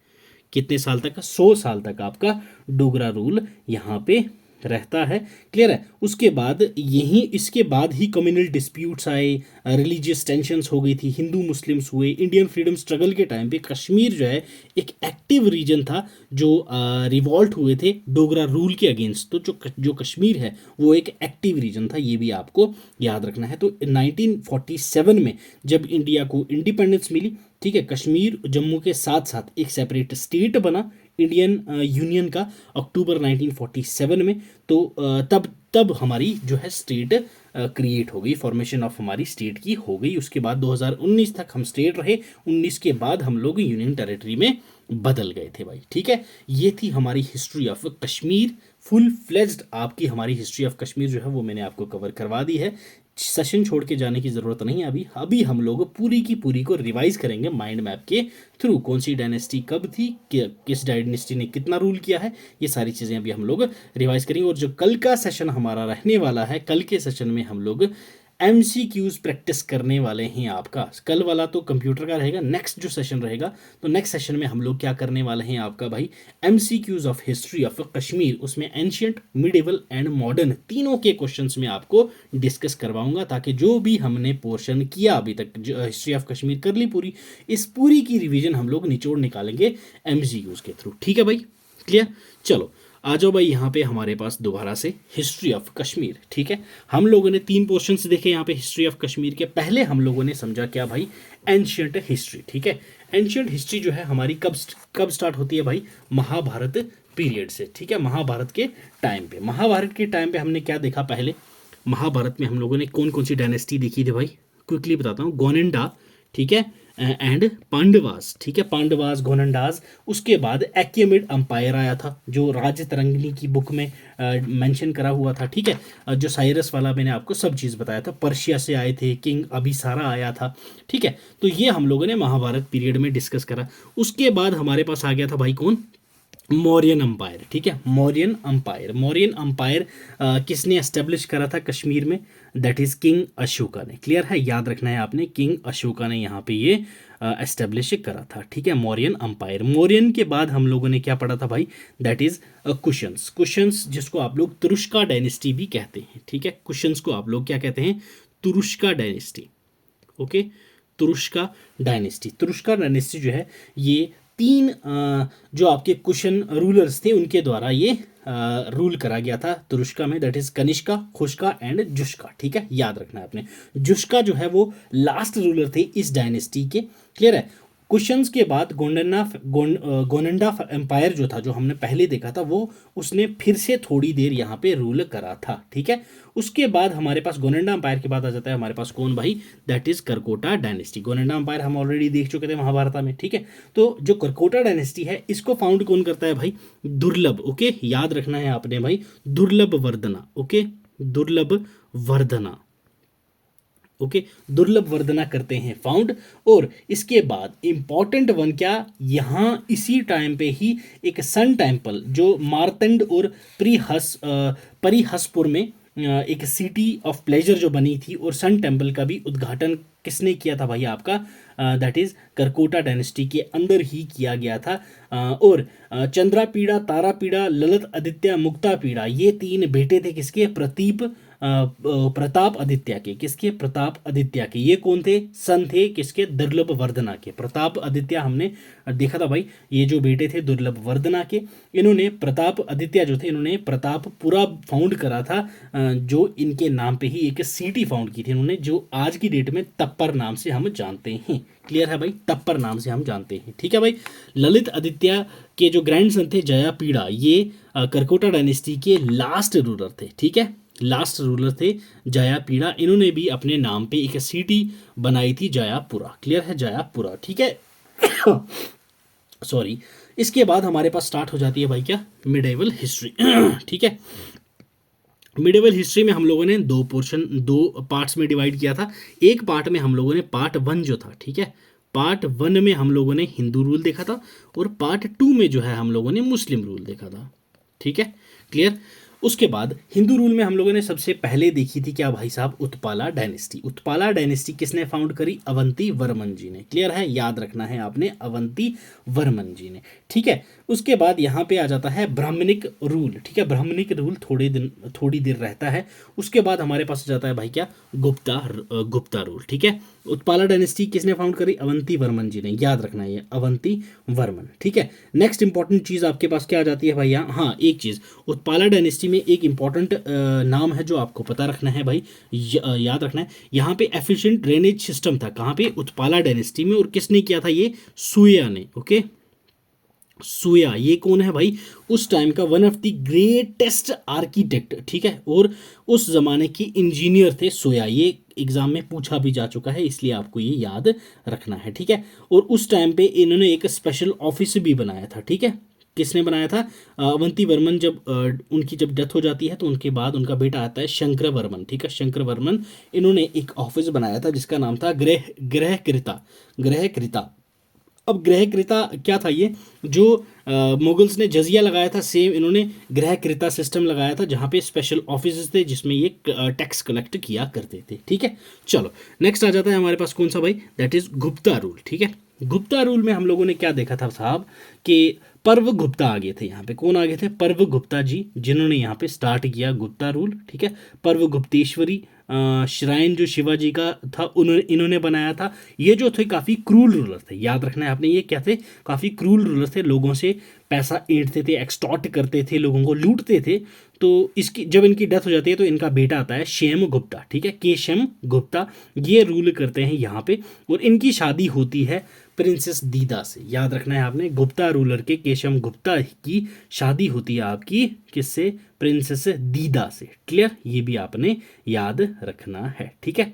कितने साल तक का? 100 साल तक आपका डोगरा रूल यहाँ पे रहता है। क्लियर है? उसके बाद यहीं इसके बाद ही कम्युनल डिस्प्यूट्स आए, रिलीजियस टेंशन्स हो गई थी, हिंदू मुस्लिम्स हुए। इंडियन फ्रीडम स्ट्रगल के टाइम पे कश्मीर जो है एक एक्टिव रीजन था, जो रिवॉल्ट हुए थे डोगरा रूल के अगेंस्ट। तो जो कश्मीर है वो एक एक्टिव रीजन था, ये भी आपको याद रखना है। तो 1947 में जब इंडिया को इंडिपेंडेंस मिली, ठीक है, कश्मीर जम्मू के साथ साथ एक सेपरेट स्टेट बना इंडियन यूनियन का अक्टूबर 1947 में। तो तब हमारी जो है स्टेट क्रिएट हो गई, फॉर्मेशन ऑफ हमारी स्टेट की हो गई। उसके बाद 2019 तक हम स्टेट रहे, 19 के बाद हम लोग यूनियन टेरिटरी में बदल गए थे भाई। ठीक है, ये थी हमारी history of Kashmir, full fledged आपकी हमारी हिस्ट्री ऑफ कश्मीर जो है वो मैंने आपको कवर करवा दी है। सेशन छोड़ के जाने की ज़रूरत नहीं है अभी हम लोग पूरी की पूरी को रिवाइज करेंगे माइंड मैप के थ्रू। कौन सी डायनेस्टी कब थी, किस डायनेस्टी ने कितना रूल किया है, ये सारी चीज़ें अभी हम लोग रिवाइज करेंगे। और जो कल का सेशन हमारा रहने वाला है, कल के सेशन में हम लोग MCQs प्रैक्टिस करने वाले हैं आपका। कल वाला तो कंप्यूटर का रहेगा, नेक्स्ट जो सेशन रहेगा, तो नेक्स्ट सेशन में हम लोग क्या करने वाले हैं आपका भाई, MCQs of history of Kashmir. उसमें एंशियंट, मिडिवल एंड मॉडर्न तीनों के क्वेश्चंस में आपको डिस्कस करवाऊंगा, ताकि जो भी हमने पोर्शन किया अभी तक, जो हिस्ट्री ऑफ कश्मीर कर ली पूरी, इस पूरी की रिविजन हम लोग निचोड़ निकालेंगे MCQs के थ्रू। ठीक है भाई, क्लियर? चलो आ जाओ भाई यहाँ पे हमारे पास दोबारा से हिस्ट्री ऑफ कश्मीर। ठीक है, हम लोगों ने 3 पोर्शंस देखे यहाँ पे हिस्ट्री ऑफ कश्मीर के। पहले हम लोगों ने समझा क्या भाई, एंशियंट हिस्ट्री। ठीक है, एंशियंट हिस्ट्री जो है हमारी कब स्टार्ट होती है भाई, महाभारत पीरियड से। ठीक है, महाभारत के टाइम पे, महाभारत के टाइम पे हमने क्या देखा, पहले महाभारत में हम लोगों ने कौन कौन सी डायनेस्टी देखी थी भाई, क्विकली बताता हूँ। गोनिंडा, ठीक है, एंड पांडवास। ठीक है, पांडवास, गोनंडाज। उसके बाद एक्यमिड अंपायर आया था, जो राज तरंगिणी की बुक में मेंशन करा हुआ था। ठीक है, जो साइरस वाला मैंने आपको सब चीज़ बताया था। पर्शिया से आए थे, किंग अभिसारा आया था। ठीक है, तो ये हम लोगों ने महाभारत पीरियड में डिस्कस करा। उसके बाद हमारे पास आ गया था भाई कौन, मौर्यन अंपायर। ठीक है, मौर्यन अंपायर। मौर्यन अंपायर किसने एस्टेब्लिश करा था कश्मीर में, दैट इज किंग अशोका ने। क्लियर है? याद रखना है आपने, किंग अशोका ने यहाँ पे ये एस्टेब्लिश करा था। ठीक है, मौर्यन अंपायर। मौर्यन के बाद हम लोगों ने क्या पढ़ा था भाई, दैट इज कुशन्स। कुशन्स जिसको आप लोग तुरुष्का डायनेस्टी भी कहते हैं। ठीक है, कुशन्स को आप लोग क्या कहते हैं, Turushka dynasty. Okay, Turushka dynasty. Turushka dynasty जो है ये 3 जो आपके कुशन रूलर्स थे उनके द्वारा ये रूल करा गया था तुरुष्का में, दैट इज कनिष्का, खुशका एंड जुष्का। ठीक है, याद रखना है आपने। जुष्का जो है वो लास्ट रूलर थे इस डायनेस्टी के। क्लियर है? कुशन्स के बाद गोंडा एम्पायर जो था, जो हमने पहले देखा था, वो उसने फिर से थोड़ी देर यहाँ पे रूल करा था, ठीक है। उसके बाद हमारे पास गोंडा एम्पायर के बाद आ जाता है हमारे पास कौन भाई, that is Karkota dynasty. Gonda empire हम ऑलरेडी देख चुके थे महाभारत में, ठीक है। तो जो करकोटा डायनेस्टी है इसको फाउंड कौन करता है भाई, दुर्लभ, ओके, याद रखना है आपने भाई, दुर्लभ वर्धना, ओके, दुर्लभ वर्धना, ओके, दुर्लभ वर्धना करते हैं फाउंड। और इसके बाद इंपॉर्टेंट वन क्या, यहाँ इसी टाइम पे ही एक सन टेम्पल जो मार्तंड और परिहसपुर में एक सिटी ऑफ प्लेजर जो बनी थी, और सन टेम्पल का भी उद्घाटन किसने किया था भाई आपका, दैट इज करकोटा डायनेस्टी के अंदर ही किया गया था। और चंद्रापीड़ा, तारापीड़ा, ललित आदित्य, मुक्तापीड़ा, ये तीन बेटे थे किसके, प्रताप आदित्य के, किसके, प्रताप आदित्य के। ये कौन थे, सन थे किसके, दुर्लभ वर्धना के। प्रताप आदित्य हमने देखा था भाई, ये जो बेटे थे दुर्लभ वर्धना के, इन्होंने प्रताप आदित्य जो थे, इन्होंने प्रतापपुरा फाउंड करा था, जो इनके नाम पे ही एक सिटी फाउंड की थी इन्होंने, जो आज की डेट में तप्पर नाम से हम जानते हैं। क्लियर है भाई, तप्पर नाम से हम जानते हैं, ठीक है भाई। ललित आदित्य के जो ग्रैंडसन थे जयापीड़ा, ये करकोटा डायनेस्टी के लास्ट रूलर थे, ठीक है, लास्ट रूलर थे जयापीड़ा। इन्होंने भी अपने नाम पे एक सिटी बनाई थी जयापुरा। क्लियर है, जयापुरा, ठीक है। सॉरी। इसके बाद हमारे पास स्टार्ट हो जाती है भाई क्या, मिडेवल हिस्ट्री। ठीक है, मिडेवल हिस्ट्री में हम लोगों ने दो पार्ट्स में डिवाइड किया था। एक पार्ट में हम लोगों ने पार्ट 1 जो था, ठीक है, पार्ट 1 में हम लोगों ने हिंदू रूल देखा था, और पार्ट 2 में जो है हम लोगों ने मुस्लिम रूल देखा था, ठीक है, क्लियर। उसके बाद हिंदू रूल में हम लोगों ने सबसे पहले देखी थी क्या भाई साहब, उत्पाला डायनेस्टी। उत्पाला डायनेस्टी किसने फाउंड करी, अवंती वर्मन जी ने। क्लियर है, याद रखना है आपने, अवंती वर्मन जी ने, ठीक है। उसके बाद यहाँ पे आ जाता है ब्राह्मणिक रूल, ठीक है, ब्राह्मणिक रूल थोड़ी देर रहता है। उसके बाद हमारे पास आ जाता है भाई क्या, गुप्ता रूल, ठीक है। उत्पाला डायनेस्टी किसने फाउंड करी, अवंती वर्मन जी ने, याद रखना है ये अवंती वर्मन, ठीक है। नेक्स्ट इंपॉर्टेंट चीज आपके पास क्या आ जाती है भाई यहाँ, हाँ एक चीज, उत्पाला डायनेस्टी में एक इंपॉर्टेंट नाम है जो आपको पता रखना है भाई, याद रखना है। यहाँ पे एफिशिएंट ड्रेनेज सिस्टम था, कहाँ पे, उत्पाला डायनेस्टी में, और किसने किया था ये, सुया ने, ओके। सुया, ये कौन है भाई, उस टाइम का one of the greatest architect, ठीक है, और उस जमाने के इंजीनियर थे सुया। ये एग्जाम में पूछा भी जा चुका है, इसलिए आपको ये याद रखना है, ठीक है। और उस टाइम पे इन्होंने एक स्पेशल ऑफिस भी बनाया था, ठीक है। किसने बनाया था, अवंती वर्मन। जब उनकी जब डेथ हो जाती है तो उनके बाद उनका बेटा आता है शंकर वर्मन, ठीक है, शंकर वर्मन। इन्होंने एक ऑफिस बनाया था जिसका नाम था गृहकृता। अब गृहकृता क्या था, ये जो मुगल्स ने जजिया लगाया था, सेम इन्होंने गृहकृता सिस्टम लगाया था, जहाँ पे स्पेशल ऑफिस थे जिसमें ये टैक्स कलेक्ट किया करते थे, ठीक है। चलो नेक्स्ट आ जाता है हमारे पास कौन सा भाई, दैट इज गुप्ता रूल, ठीक है। गुप्ता रूल में हम लोगों ने क्या देखा था साहब, कि पर्व गुप्ता आगे थे, यहाँ पे कौन आगे थे, पर्व गुप्ता जी, जिन्होंने यहाँ पे स्टार्ट किया गुप्ता रूल, ठीक है। पर्व गुप्तेश्वरी श्राइन जो शिवाजी का था इन्होंने बनाया था। ये जो थे काफ़ी क्रूल रूलर थे, याद रखना है आपने, ये क्या थे, काफ़ी क्रूल रूलर थे, लोगों से पैसा ऐंठते थे, एक्सटॉर्ट करते थे, लोगों को लूटते थे। तो इसकी जब इनकी डेथ हो जाती है तो इनका बेटा आता है शेम गुप्ता, ठीक है, केशम गुप्ता, ये रूल करते हैं यहाँ पे। और इनकी शादी होती है प्रिंसेस दीदा से, याद रखना है आपने, गुप्ता रूलर के केशम गुप्ता की शादी होती है आपकी किससे, प्रिंसेस दीदा से। क्लियर, ये भी आपने याद रखना है, ठीक है।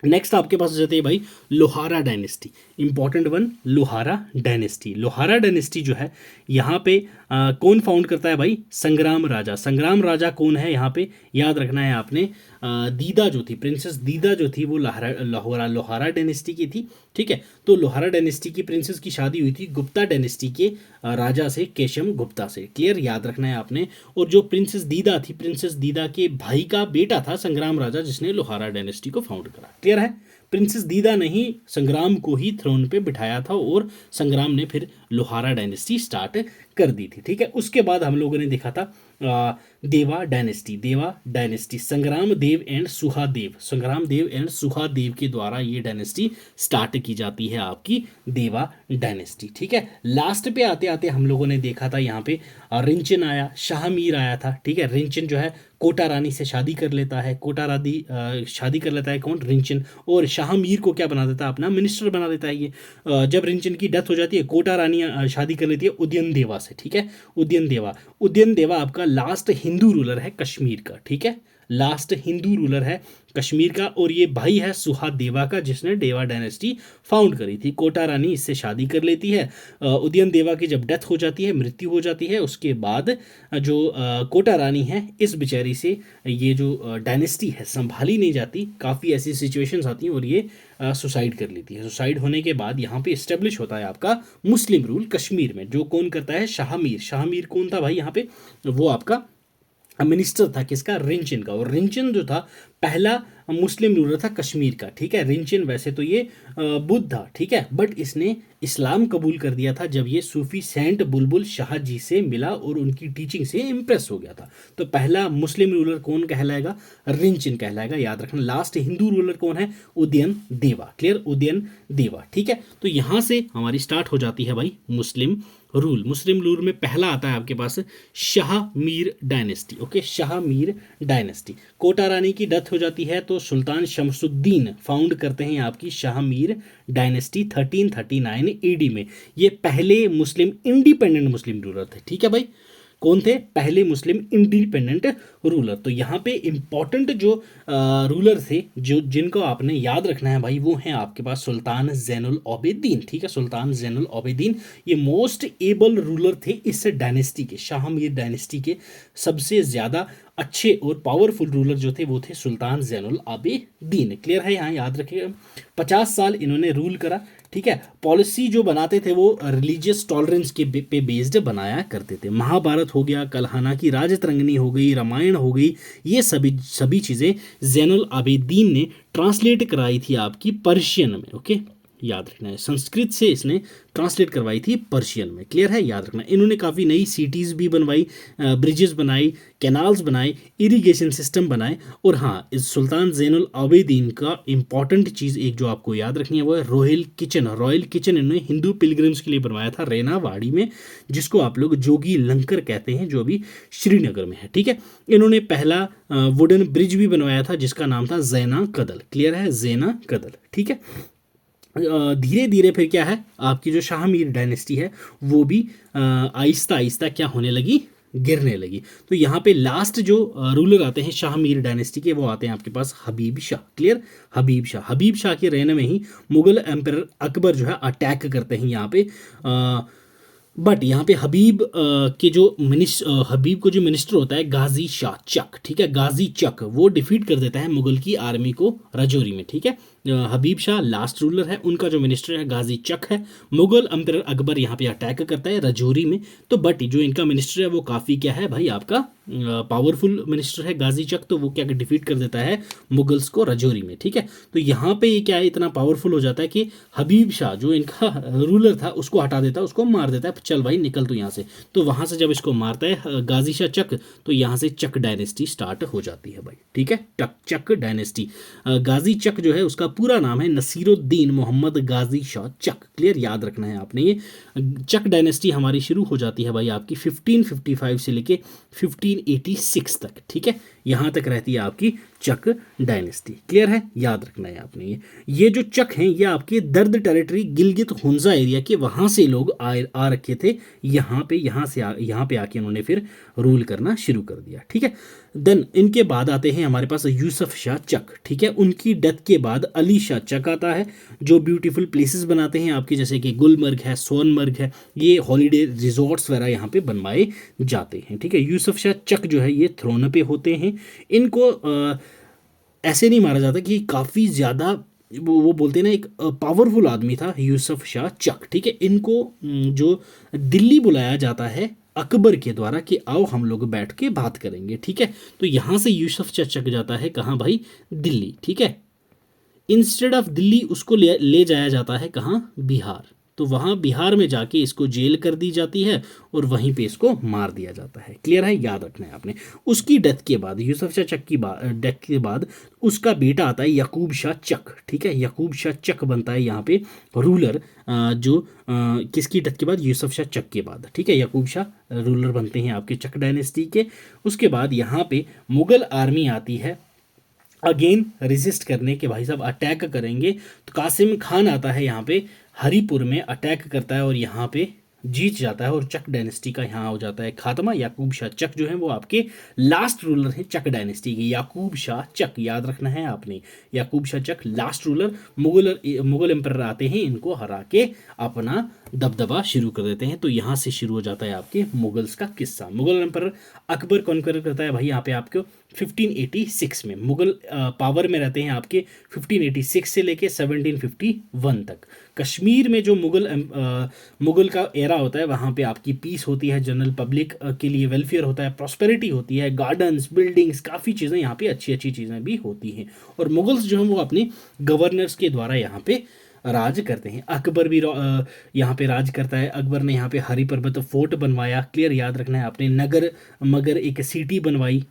नेक्स्ट आपके पास जाते हैं भाई Lohara dynasty, important one, Lohara dynasty. Lohara dynasty जो है यहाँ पे कौन फाउंड करता है भाई, संग्राम राजा। संग्राम राजा कौन है यहाँ पे, याद रखना है आपने, दीदा जो थी, प्रिंसेस दीदा जो थी, वो लोहारा डायनेस्टी की थी, ठीक है। तो लोहारा डायनेस्टी की प्रिंसेस की शादी हुई थी गुप्ता डायनेस्टी के राजा से, केशम गुप्ता से। क्लियर, याद रखना है आपने। और जो प्रिंसेस दीदा थी, प्रिंसेस दीदा के भाई का बेटा था संग्राम राजा, जिसने लोहारा डायनेस्टी को फाउंड करा। क्लियर है, प्रिंसेस दीदा ने ही संग्राम को ही थ्रोन पे बिठाया था, और संग्राम ने फिर लोहारा डायनेस्टी स्टार्ट कर दी थी, ठीक है। उसके बाद हम लोगों ने देखा था देवा डायनेस्टी संग्राम देव एंड सुहादेव के द्वारा ये डायनेस्टी स्टार्ट की जाती है आपकी देवा डायनेस्टी, ठीक है। लास्ट पे आते आते हम लोगों ने देखा था यहाँ पे रिंचन आया, शाहमीर आया था, ठीक है। रिंचन जो है कोटा रानी से शादी कर लेता है, शादी कर लेता है कौन, रिंचन, और शाहमीर को क्या बना देता है, अपना मिनिस्टर बना देता है ये। जब रिंचन की डेथ हो जाती है, कोटा रानी शादी कर लेती है उदयन देवा से, ठीक है। उदयन देवा आपका लास्ट हिंदू रूलर है कश्मीर का, ठीक है, लास्ट हिंदू रूलर है कश्मीर का, और ये भाई है सुहादेवा का जिसने देवा डायनेस्टी फाउंड करी थी। कोटा रानी इससे शादी कर लेती है, उदयन देवा की जब डेथ हो जाती है, मृत्यु हो जाती है, उसके बाद जो कोटा रानी है इस बेचारी से ये जो डायनेस्टी है संभाली नहीं जाती, काफ़ी ऐसी सिचुएशंस आती हैं और ये सुसाइड कर लेती है। सुसाइड होने के बाद यहाँ पे इस्टेब्लिश होता है आपका मुस्लिम रूल कश्मीर में, जो कौन करता है, शाहमीर कौन था भाई यहाँ पे, वो आपका मिनिस्टर था किसका, रिंचन का। और रिंचन जो था पहला मुस्लिम रूलर था कश्मीर का, ठीक है। रिंचन वैसे तो ये बुद्ध था, ठीक है, बट इसने इस्लाम कबूल कर दिया था जब ये सूफी सेंट बुलबुल शाह जी से मिला और उनकी टीचिंग से इम्प्रेस हो गया था। तो पहला मुस्लिम रूलर कौन कहलाएगा, रिंचन कहलाएगा, याद रखना। लास्ट हिंदू रूलर कौन है, उदयन देवा, क्लियर, उदयन देवा, ठीक है। तो यहाँ से हमारी स्टार्ट हो जाती है भाई मुस्लिम रूल में पहला आता है आपके पास Shahmir dynasty, okay, Shahmir dynasty. Kota Rani की डेथ हो जाती है तो सुल्तान शमसुद्दीन फाउंड करते हैं आपकी शाहमीर डायनेस्टी 1339 एडी में। ये पहले इंडिपेंडेंट मुस्लिम रूलर थे, ठीक है भाई। कौन थे, पहले मुस्लिम इंडिपेंडेंट रूलर। तो यहाँ पे इंपॉर्टेंट जो रूलर थे जो जिनको आपने याद रखना है भाई, वो हैं आपके पास सुल्तान जैनुल आबिदीन, ठीक है। सुल्तान जैनुल आबिदीन ये मोस्ट एबल रूलर थे इस डायनेस्टी के, शाहमीर डायनेस्टी के सबसे ज़्यादा अच्छे और पावरफुल रूलर जो थे वो थे सुल्तान जैनुल आबिदीन, क्लियर है, यहाँ याद रखिएगा। 50 साल इन्होंने रूल करा, ठीक है। पॉलिसी जो बनाते थे वो रिलीजियस टॉलरेंस के पे बेस्ड बनाया करते थे। महाभारत हो गया, कल्हाना की राजतरंगिणी हो गई, रामायण हो गई, ये सभी चीज़ें जैनुल आबिदीन ने ट्रांसलेट कराई थी आपकी पर्शियन में, ओके, याद रखना है। संस्कृत से इसने ट्रांसलेट करवाई थी पर्शियन में, क्लियर है, याद रखना। इन्होंने काफ़ी नई सिटीज़ भी बनवाई, ब्रिजेस बनाई, कैनाल्स बनाए, इरिगेशन सिस्टम बनाए। और हाँ, इस सुल्तान जैनुल आबिदीन का इंपॉर्टेंट चीज़ एक जो आपको याद रखनी है वो है रॉयल किचन इन्होंने हिंदू पिलग्रिम्स के लिए बनवाया था रेनावाड़ी में, जिसको आप लोग जोगी लंकर कहते हैं, जो अभी श्रीनगर में है, ठीक है। इन्होंने पहला वुडन ब्रिज भी बनवाया था जिसका नाम था जैना कदल, क्लियर है, जैना कदल, ठीक है। धीरे धीरे फिर क्या है, आपकी जो शाहमीर डायनेस्टी है वो भी आहिस्ता आहिस्ता क्या होने लगी, गिरने लगी। तो यहाँ पे लास्ट जो रूलर आते हैं शाहमीर डायनेस्टी के, वो आते हैं आपके पास हबीब शाह, क्लियर, हबीब शाह के रहने में ही मुगल एम्परर अकबर जो है अटैक करते हैं यहाँ पे। बट यहाँ पे हबीब को जो मिनिस्टर होता है गाजी शाह चक, ठीक है, गाजी चक, वो डिफीट कर देता है मुगल की आर्मी को रजौरी में, ठीक है। हबीब शाह लास्ट रूलर है, उनका जो मिनिस्टर है गाजी चक है। मुगल एम्परर अकबर यहाँ पे अटैक करता है रजौरी में, तो बट जो इनका मिनिस्टर है वो काफ़ी क्या है भाई, आपका पावरफुल मिनिस्टर है गाजी चक, तो वो क्या डिफीट कर देता है मुगल्स को रजौरी में, ठीक है। तो यहाँ पे ये क्या है, इतना पावरफुल हो जाता है कि हबीब शाह जो इनका रूलर था उसको हटा देता है, उसको मार देता है, चल भाई निकल तो यहाँ से। तो वहाँ से जब इसको मारता है गाजी शाह चक, तो यहाँ से चक डायनेस्टी स्टार्ट हो जाती है भाई, ठीक है। चक डायनेस्टी, गाजी चक जो है उसका पूरा नाम है नसीरुद्दीन मोहम्मद गाजी शाह चक, क्लियर, याद रखना है आपने ये। चक डायनेस्टी हमारी शुरू हो जाती है भाई आपकी 1555 से लेके 1586 तक, ठीक है, यहाँ तक रहती है आपकी चक डायनेस्टी, क्लियर है, याद रखना है आपने ये जो चक हैं ये आपके दर्द टेरिटरी गिलगित हुंजा एरिया के वहाँ से लोग आ रखे थे यहाँ पे आके उन्होंने फिर रूल करना शुरू कर दिया, ठीक है। देन इनके बाद आते हैं हमारे पास यूसुफ शाह चक, ठीक है। उनकी डेथ के बाद अली शाह चक आता है जो ब्यूटीफुल प्लेसेस बनाते हैं आपके, जैसे कि गुलमर्ग है, सोनमर्ग है, ये हॉलीडे रिजॉर्ट्स वगैरह यहाँ पे बनवाए जाते हैं, ठीक है। यूसुफ शाह चक जो है ये थ्रोन पे होते हैं। इनको ऐसे नहीं मारा जाता कि काफ़ी ज़्यादा वो बोलते हैं ना, एक पावरफुल आदमी था यूसुफ शाह चक, ठीक है। इनको जो दिल्ली बुलाया जाता है अकबर के द्वारा कि आओ हम लोग बैठ के बात करेंगे, ठीक है। तो यहाँ से यूसुफ शाह चक जाता है कहाँ भाई, दिल्ली, ठीक है। इंस्टेड ऑफ दिल्ली उसको ले जाया जाता है कहाँ, बिहार, तो वहाँ बिहार में जाके इसको जेल कर दी जाती है और वहीं पे इसको मार दिया जाता है। क्लियर है, याद रखना है आपने। उसकी डेथ के बाद, यूसुफ शाह चक की डेथ के बाद उसका बेटा आता है याकूब शाह चक। ठीक है, याकूब शाह चक बनता है यहाँ पे रूलर, जो किसकी डेथ के बाद, यूसुफ शाह चक के बाद। ठीक है, याकूब शाह रूलर बनते हैं आपके चक डायनेस्टी के। उसके बाद यहाँ पे मुगल आर्मी आती है अगेन रेजिस्ट करने के, भाई साहब अटैक करेंगे। तो कासिम खान आता है यहाँ पे हरिपुर में, अटैक करता है और यहाँ पे जीत जाता है और चक डायनेस्टी का यहाँ हो जाता है खात्मा। याकूब शाह चक जो है वो आपके लास्ट रूलर हैं चक डायनेस्टी के। याकूब शाह चक याद रखना है आपने, याकूब शाह चक लास्ट रूलर। मुगल एम्पर आते हैं, इनको हरा के अपना दबदबा शुरू कर देते हैं। तो यहाँ से शुरू हो जाता है आपके मुगल्स का किस्सा। मुगल एम्पर अकबर कॉन्कर करता है भाई यहाँ पे आपको 1586 में। मुगल पावर में रहते हैं आपके 1586 से लेके 1751 तक। कश्मीर में जो मुगल का एरा होता है वहाँ पे आपकी पीस होती है, जनरल पब्लिक के लिए वेलफेयर होता है, प्रॉस्पेरिटी होती है, गार्डन्स, बिल्डिंग्स, काफ़ी चीज़ें यहाँ पे अच्छी अच्छी चीज़ें भी होती हैं। और मुगल्स जो हैं वो अपने गवर्नर्स के द्वारा यहाँ पे राज करते हैं। अकबर भी यहाँ पे राज करता है। अकबर ने यहाँ पे हरी पर्वत फोर्ट बनवाया। क्लियर, याद रखना है आपने। नगर मगर एक सिटी बनवाई।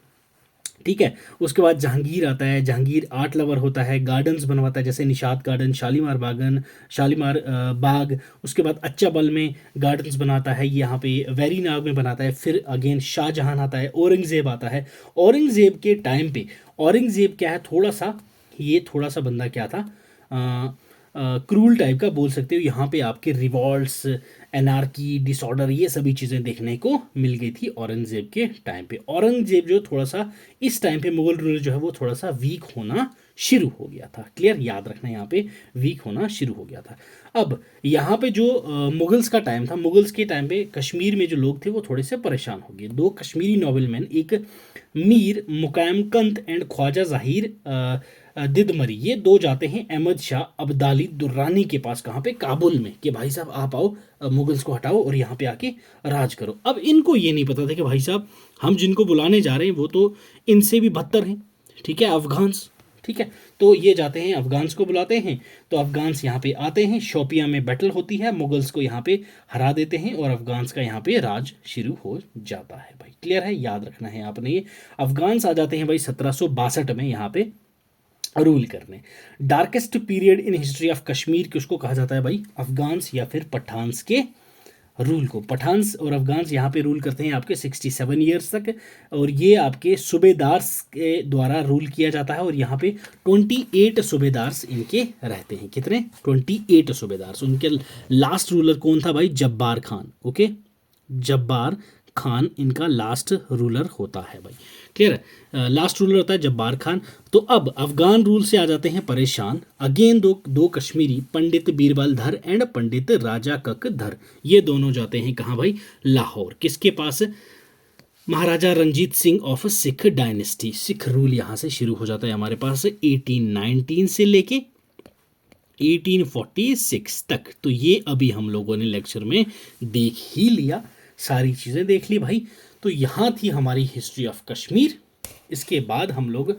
ठीक है, उसके बाद जहांगीर आता है। जहांगीर आर्ट लवर होता है, गार्डन्स बनवाता है जैसे निशात गार्डन, शालीमार बाग। उसके बाद अच्छाबल में गार्डन्स बनाता है, यहाँ पे वेरी नाग में बनाता है। फिर अगेन शाहजहां आता है, औरंगजेब आता है। औरंगजेब के टाइम पे औरंगजेब क्या है, थोड़ा सा बंदा क्या था, क्रूल टाइप का बोल सकते हो। यहाँ पे आपके रिवॉल्ट्स, एनार्की, डिसऑर्डर, ये सभी चीज़ें देखने को मिल गई थी औरंगजेब के टाइम पे। औरंगजेब जो थोड़ा सा इस टाइम पे मुगल रूलर जो है वो थोड़ा सा वीक होना शुरू हो गया था। क्लियर, याद रखना, यहाँ पे वीक होना शुरू हो गया था। अब यहाँ पे जो मुगल्स का टाइम था, मुगल्स के टाइम पे कश्मीर में जो लोग थे वो थोड़े से परेशान हो गए। दो कश्मीरी नॉवेलमैन, एक मीर मुकाम कंत एंड ख्वाजा जाहिर दिदमरी, ये दो जाते हैं अहमद शाह अब्दाली दुर्रानी के पास। कहाँ पे, काबुल में, कि भाई साहब आप आओ, मुगल्स को हटाओ और यहाँ पे आके राज करो। अब इनको ये नहीं पता था कि भाई साहब हम जिनको बुलाने जा रहे हैं वो तो इनसे भी बदतर हैं। ठीक है, अफगान्स। ठीक है, तो ये जाते हैं अफगान्स को बुलाते हैं। तो अफगान्स यहाँ पे आते हैं, शोपियां में बैटल होती है, मुगल्स को यहाँ पे हरा देते हैं और अफगान्स का यहाँ पे राज शुरू हो जाता है भाई। क्लियर है, याद रखना है आपने ये। अफगान्स आ जाते हैं भाई 1762 में यहाँ पे रूल करने। Darkest period in history of Kashmir किसको कहा जाता है भाई, अफगान्स या फिर पठान्स के रूल को। पठान्स और अफगान्स यहाँ पे रूल करते हैं आपके 67 ईयर्स तक, और ये आपके सूबेदार्स के द्वारा रूल किया जाता है। और यहाँ पे 28 सूबेदार्स इनके रहते हैं। कितने, 28 सूबेदार्स। उनके लास्ट रूलर कौन था भाई, जब्बार खान। ओके, जब्बार खान इनका लास्ट रूलर होता है भाई। क्लियर है, लास्ट रूलर होता है जब्बार खान। तो अब अफगान रूल से आ जाते हैं परेशान। अगेन दो कश्मीरी, पंडित बीरबल धर एंड पंडित राजा कक धर, ये दोनों जाते हैं कहाँ भाई, लाहौर। किसके पास, Maharaja Ranjit Singh of Sikh dynasty. Sikh rule यहाँ से शुरू हो जाता है हमारे पास 1819 से लेके 1846 तक। तो ये अभी हम लोगों ने लेक्चर में देख ही लिया, सारी चीज़ें देख ली भाई। तो यहाँ थी हमारी हिस्ट्री ऑफ कश्मीर। इसके बाद हम लोग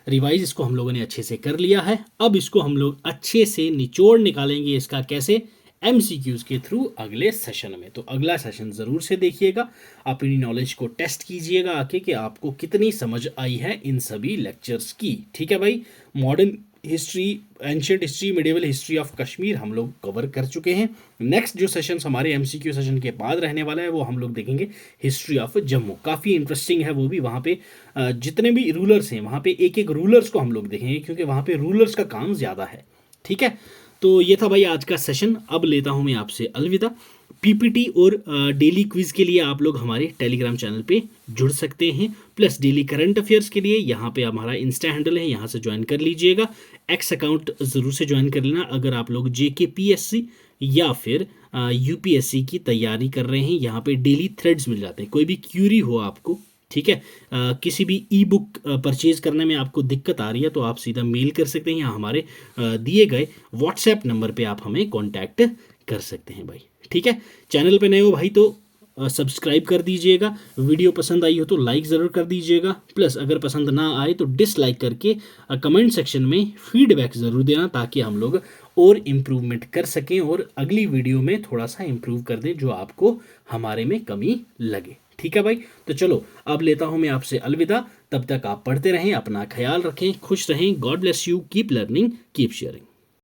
रिवाइज, इसको हम लोगों ने अच्छे से कर लिया है। अब इसको हम लोग अच्छे से निचोड़ निकालेंगे इसका कैसे, MCQs के थ्रू अगले सेशन में। तो अगला सेशन ज़रूर से देखिएगा, अपनी नॉलेज को टेस्ट कीजिएगा आके कि आपको कितनी समझ आई है इन सभी लेक्चर्स की। ठीक है भाई, modern history, ancient history, medieval history of Kashmir हम लोग कवर कर चुके हैं। नेक्स्ट जो सेशन हमारे MCQ सेशन के बाद रहने वाला है वो हम लोग देखेंगे हिस्ट्री ऑफ जम्मू। काफ़ी इंटरेस्टिंग है वो भी। वहाँ पे जितने भी रूलर्स हैं वहाँ पे एक एक रूलर्स को हम लोग देखेंगे, क्योंकि वहाँ पे रूलर्स का काम ज़्यादा है। ठीक है, तो ये था भाई आज का सेशन। अब लेता हूँ मैं आपसे अलविदा। PPT और डेली क्विज़ के लिए आप लोग हमारे टेलीग्राम चैनल पे जुड़ सकते हैं, प्लस डेली करंट अफेयर्स के लिए यहाँ पे हमारा इंस्टा हैंडल है, यहाँ से ज्वाइन कर लीजिएगा। एक्स अकाउंट ज़रूर से ज्वाइन कर लेना अगर आप लोग JKPSC या फिर UPSC की तैयारी कर रहे हैं। यहाँ पे डेली थ्रेड्स मिल जाते हैं, कोई भी क्यूरी हो आपको, ठीक है, किसी भी ई बुक परचेज करने में आपको दिक्कत आ रही है तो आप सीधा मेल कर सकते हैं या हमारे दिए गए व्हाट्सएप नंबर पे आप हमें कांटेक्ट कर सकते हैं भाई। ठीक है, चैनल पे नए हो भाई तो सब्सक्राइब कर दीजिएगा। वीडियो पसंद आई हो तो लाइक ज़रूर कर दीजिएगा। प्लस अगर पसंद ना आए तो डिसलाइक करके कमेंट सेक्शन में फीडबैक ज़रूर देना, ताकि हम लोग और इम्प्रूवमेंट कर सकें और अगली वीडियो में थोड़ा सा इम्प्रूव कर दें जो आपको हमारे में कमी लगे। ठीक है भाई, तो चलो अब लेता हूं मैं आपसे अलविदा। तब तक आप पढ़ते रहें, अपना ख्याल रखें, खुश रहें। God bless you, keep learning, keep sharing.